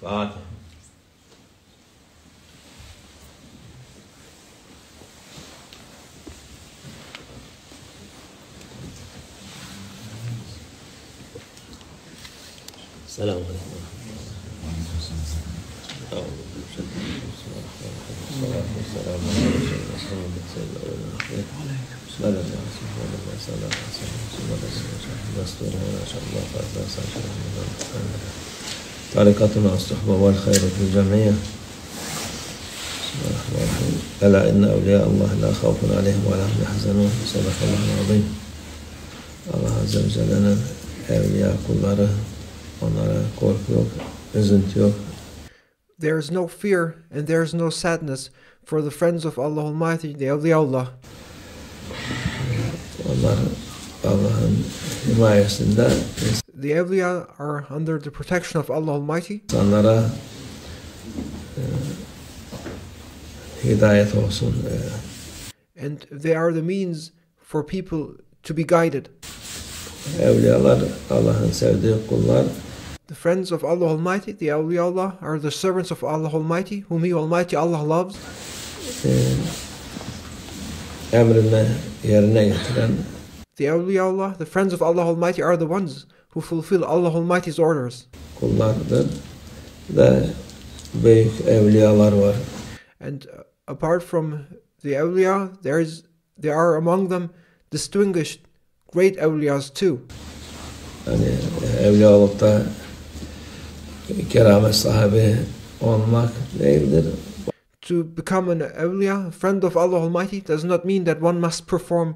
Fatiha. السلام عليكم ورحمة الله والسلام على رسول الله محمد سيد الأولين والآخرين بسم الله الرحمن الرحيم صلى الله عليه وسلم ما شاء الله طريقتنا الصحبة والخير في الجمعية بسم الله الرحمن الرحيم ألا إن أولياء الله لا خوف عليهم ولا هم يحزنون صدق الله العظيم Allah Azze ve Celle'nin evliya kulları onlara korku yok, üzüntü yok. There is no fear and there is no sadness for the friends of Allah Almighty, the Awliya. Onlar Allah'ın himayesinde. The Awliya are under the protection of Allah Almighty. İnsanlara hidayet olsun. And they are the means for people to be guided. Evliyalar Allah'ın sevdiği kullar. The friends of Allah Almighty, the Awliya, are the servants of Allah Almighty, whom He Almighty Allah loves. Emrini yerine getiren. The Awliya, the friends of Allah Almighty, are the ones who fulfill Allah Almighty's orders. Kullardır ve büyük evliyalar var. And apart from the Awliya, there are among them distinguished great awliyas too. Yani evliya olup da keramet sahibi olmak değildir. To become an awliya, a friend of Allah Almighty, does not mean that one must perform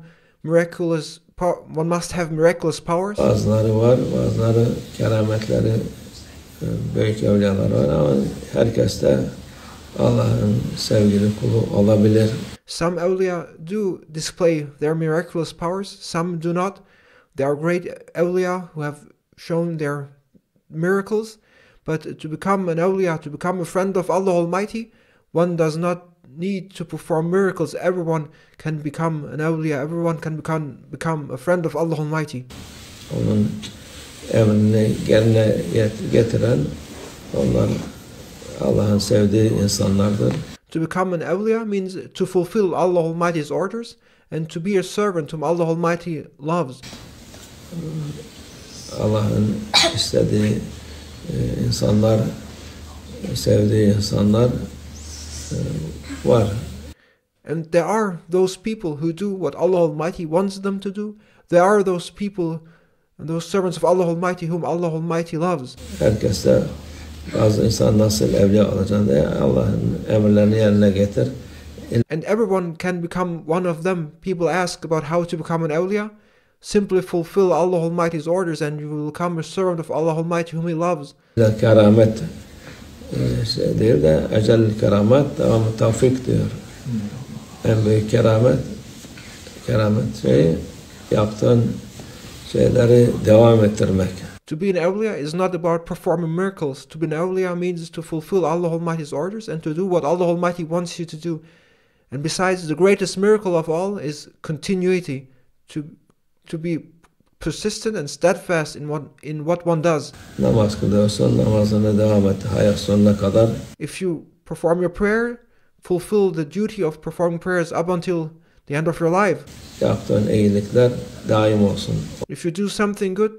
one must have miraculous powers. Bazıları var, bazıları kerametleri büyük evliyalar var ama herkes de Allah'ın sevgili kulu olabilir. Some awliya do display their miraculous powers, some do not. There are great awliya who have shown their miracles, but to become an awliya, to become a friend of Allah Almighty, one does not need to perform miracles. Everyone can become an awliya, everyone can become a friend of Allah Almighty. Onun emrini yerine getiren onlar Allah'ın sevdiği insanlardır. To become an awliya means to fulfill Allah Almighty's orders and to be a servant whom Allah Almighty loves. Allah'ın istediği insanlar, sevdiği insanlar var. And there are those people who do what Allah Almighty wants them to do. There are those people and those servants of Allah Almighty whom Allah Almighty loves. Herkes de bazı insan nasıl evliya olacağını diye Allah'ın emirlerini yerine getir. And everyone can become one of them. People ask about how to become an awliya. Simply fulfill Allah Almighty's orders and you will become a servant of Allah Almighty whom He loves. Keramet değil de ecel keramet devamı tevfik diyor. En büyük keramet yaptığın şeyleri devam ettirmek. To be an awliya is not about performing miracles. To be an awliya means to fulfill Allah Almighty's orders and to do what Allah Almighty wants you to do. And besides, the greatest miracle of all is continuity. To be persistent and steadfast in what one does. Namaz kılıyorsan namazına devam et hayat sonuna kadar. If you perform your prayer, fulfill the duty of performing prayers up until the end of your life. Yaptığın iyilikler daim olsun. If you do something good,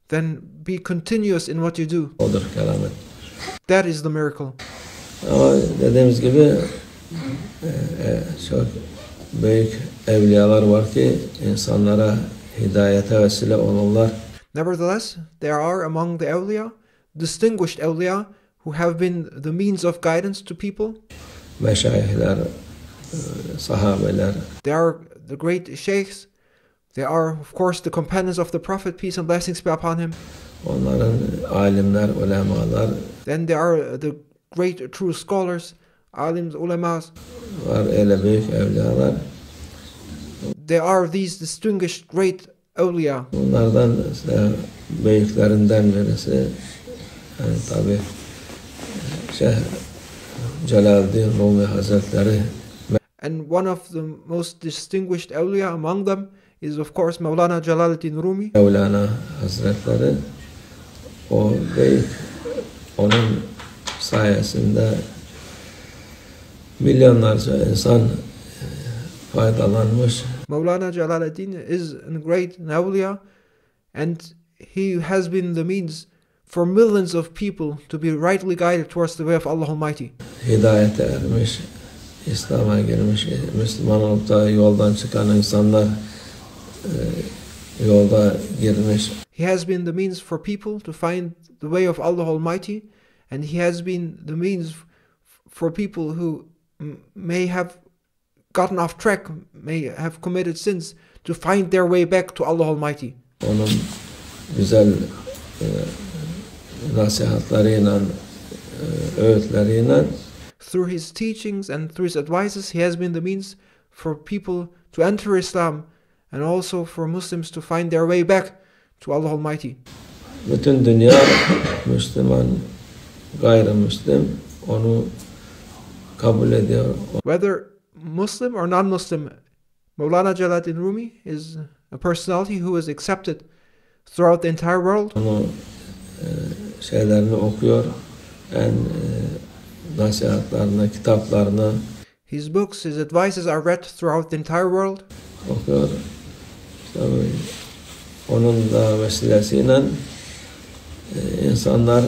then be continuous in what you do. Odur keramet. That is the miracle. Ama dediğimiz gibi çok büyük evliyalar var ki insanlara hidayete vesile olurlar. Nevertheless, there are among the awliya, distinguished awliya, who have been the means of guidance to people. Meşayihler, sahabeler. They are the great sheikhs. They are, of course, the companions of the Prophet, peace and blessings be upon him. Onların alimler, ulemalar. Then there are the great true scholars, alims, ulemas. Var öyle büyük evliyalar. There are these distinguished great awliya. Bunlardan işte büyüklerinden birisi yani tabi Celaleddin Rumi Hazretleri. And one of the most distinguished awliya among them is of course Mevlana Celaleddin Rumi. Mevlana Hazretleri o büyük onun sayesinde milyonlarca insan faydalanmış. Maulana Jalaluddin is a great awliya, and he has been the means for millions of people to be rightly guided towards the way of Allah Almighty. Hidayete ermiş, İslam'a girmiş, Müslüman olup da yoldan çıkan insanlar yolda girmiş. He has been the means for people to find the way of Allah Almighty, and he has been the means for people who may have gotten off track, may have committed sins, to find their way back to Allah Almighty. Onun güzel nasihatlarıyla, öğütleriyle through his teachings and through his advices, he has been the means for people to enter Islam and also for Muslims to find their way back to Allah Almighty. Bütün dünya Müslüman, gayrimüslim onu kabul ediyor. Whether Muslim or non-Muslim, Maulana Jalaluddin Rumi is a personality who is accepted throughout the entire world. Onu şeylerini okuyor, nasihatlarını, kitaplarını His books, his advices are read throughout the entire world. okuyor. Tabii, onun da vesilesiyle insanlar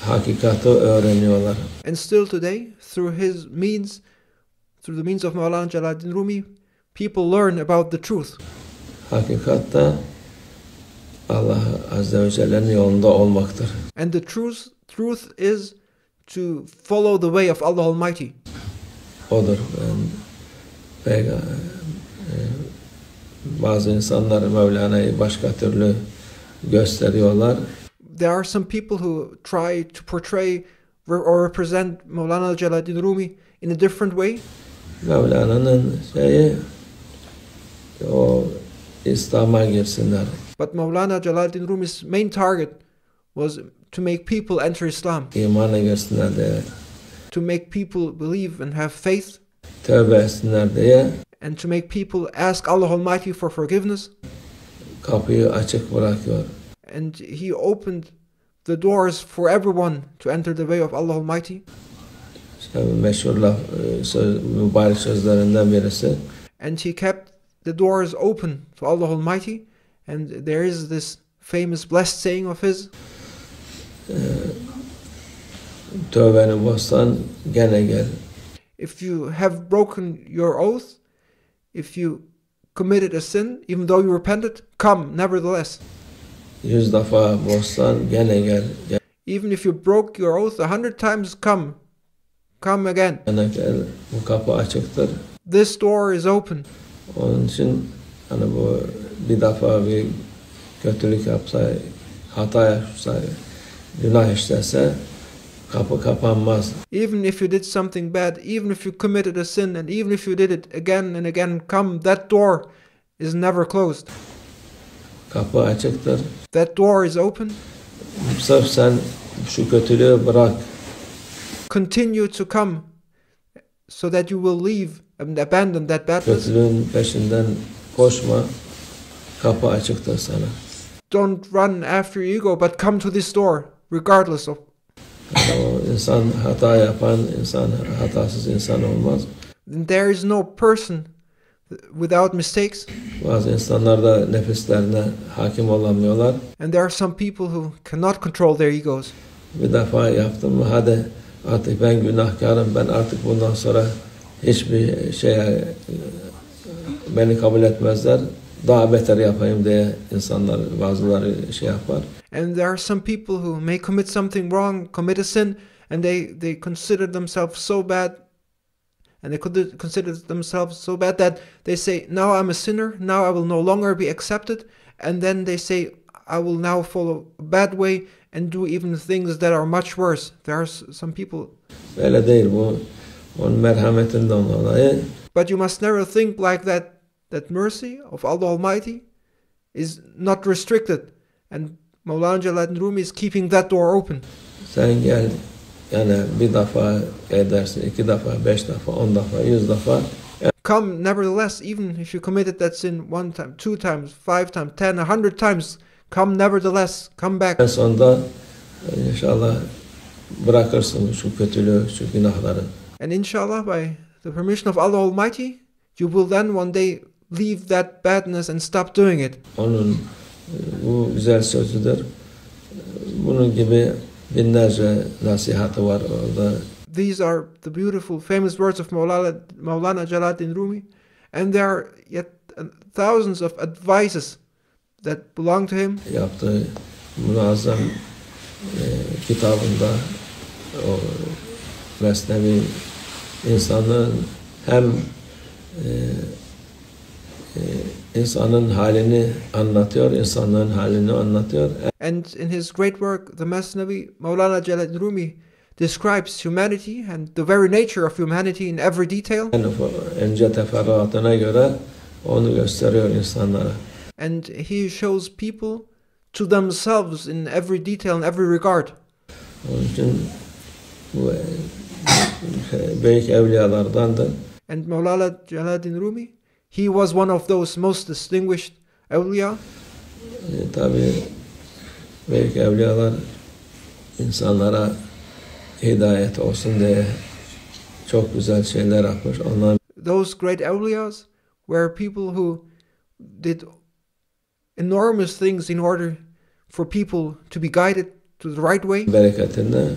hakikati öğreniyorlar. And still today, through his means, through the means of Maulana Jalaluddin Rumi, people learn about the truth. Hakikat da Allah Azze ve Celle'nin yolunda olmaktır. And the truth is to follow the way of Allah Almighty. Odur. Bazı insanlar Mevlana'yı başka türlü gösteriyorlar. There are some people who try to portray or represent Maulana Jalaluddin Rumi in a different way. Mevlana'nın o İslam'a girsinler. But Maulana Jalaluddin Rumi's main target was to make people enter Islam. İmana girsinler diye. To make people believe and have faith. Tövbe etsinler diye. And to make people ask Allah Almighty for forgiveness. Kapıyı açık bırakıyor. And he opened the doors for everyone to enter the way of Allah Almighty. Meşhur mübarek sözlerinden birisi. And he kept the doors open to Allah Almighty. And there is this famous blessed saying of his. Tövbeni bozsan gene gel. If you have broken your oath, if you committed a sin, even though you repented, come nevertheless. 100 defa bozsan gene gel. Even if you broke your oath 100 times, come again. Gene gel. Bu kapı açıktır. This door is open. Onun için bu bir defa bir kötülük yapsa, hata yapsa, günah işlese kapı kapanmaz. Even if you did something bad, even if you committed a sin, and even if you did it again and again, that door is never closed. Kapı açıktır. That door is open. Sırf sen şu kötülüğü bırak. Continue to come so that you will leave and abandon that badness. Kötülüğün peşinden koşma. Kapı açıktır sana. Don't run after your ego, but come to this door, regardless of. O insan hata yapan, hatasız insan olmaz. There is no person without mistakes. Bazı insanlar da nefislerine hakim olamıyorlar. And there are some people who cannot control their egos. Bir defa yaptım mı hadi artık ben günahkarım, ben artık bundan sonra hiçbir şeye beni kabul etmezler. Daha beter yapayım diye insanlar, bazıları yapar. And there are some people who may commit something wrong, commit a sin, and they consider themselves so bad, and they consider themselves so bad that they say, now I'm a sinner, now I will no longer be accepted, and then they say, I will now follow a bad way and do even things that are much worse. There are some people. Öyle değil bu. Onun merhametinden dolayı. But you must never think like that. That mercy of Allah Almighty is not restricted, and Maulana Jalaluddin Rumi is keeping that door open. Sen gel, yani bir defa edersin, 2 defa, 5 defa, 10 defa, 100 defa. Come nevertheless, even if you committed that sin 1 time, 2 times, 5 times, 10, 100 times, come nevertheless, come back. En sonunda İnşallah bırakırsın şu kötülüğü, şu günahları. And inshallah, by the permission of Allah Almighty, you will then one day leave that badness and stop doing it. Onun bu güzel sözüdür. Bunun gibi binlerce nasihatı var orada. These are the beautiful, famous words of Maulana Jalaluddin Rumi, and there are yet thousands of advices that belong to him. Yaptığı muazzam kitabında o Mesnevi insanın hem insanın halini anlatıyor, insanların halini anlatıyor. And in his great work, the Masnavi, Maulana Jalaluddin Rumi describes humanity and the very nature of humanity in every detail. İnce teferruatına göre onu gösteriyor insanlara. And he shows people to themselves in every detail, in every regard. Onun için bu büyük evliyalardandır. And Maulana Jalaluddin Rumi, he was one of those most distinguished awliya. Tabii büyük evliyalar insanlara hidayet olsun diye çok güzel şeyler yapmış. Onlar Those great awliyas were people who did enormous things in order for people to be guided to the right way. bereketinde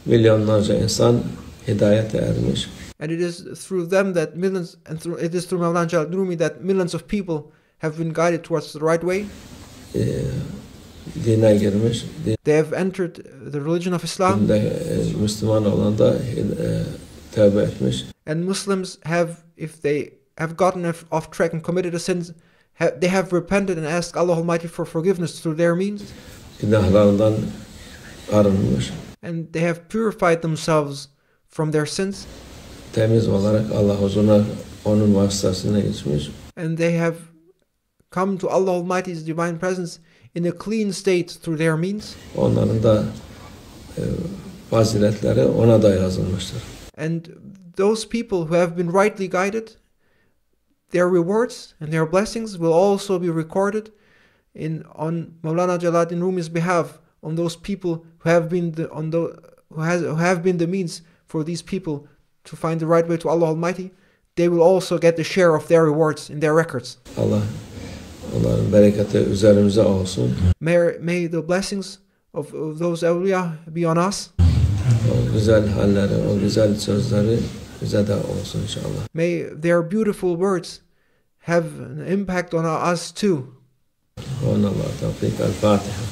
milyonlarca insan hidayete ermiş. And it is through them that millions, and it is through Maulana Jalaluddin Rumi that millions of people have been guided towards the right way. Dine girmiş. They have entered the religion of Islam. Dinde Müslüman olan da tövbe etmiş. And Muslims have, if they have gotten off track and committed a sin, they have repented and asked Allah Almighty for forgiveness through their means. Günahlarından arınmış. And they have purified themselves from their sins. Temiz olarak Allah huzuruna onun vasıtasına gitmiş. And they have come to Allah Almighty's divine presence in a clean state through their means. Onların da faziletleri ona da yazılmıştır. And those people who have been rightly guided, their rewards and their blessings will also be recorded on Maulana Jalaluddin Rumi's behalf, on those people who have been the means for these people to find the right way to Allah Almighty. They will also get the share of their rewards in their records. Allah onların bereketi üzerimize olsun. May the blessings of those awliya be on us. O güzel halleri, o güzel sözleri bize de olsun inşallah. May their beautiful words have an impact on us too. Allah tevfik. El Fatiha.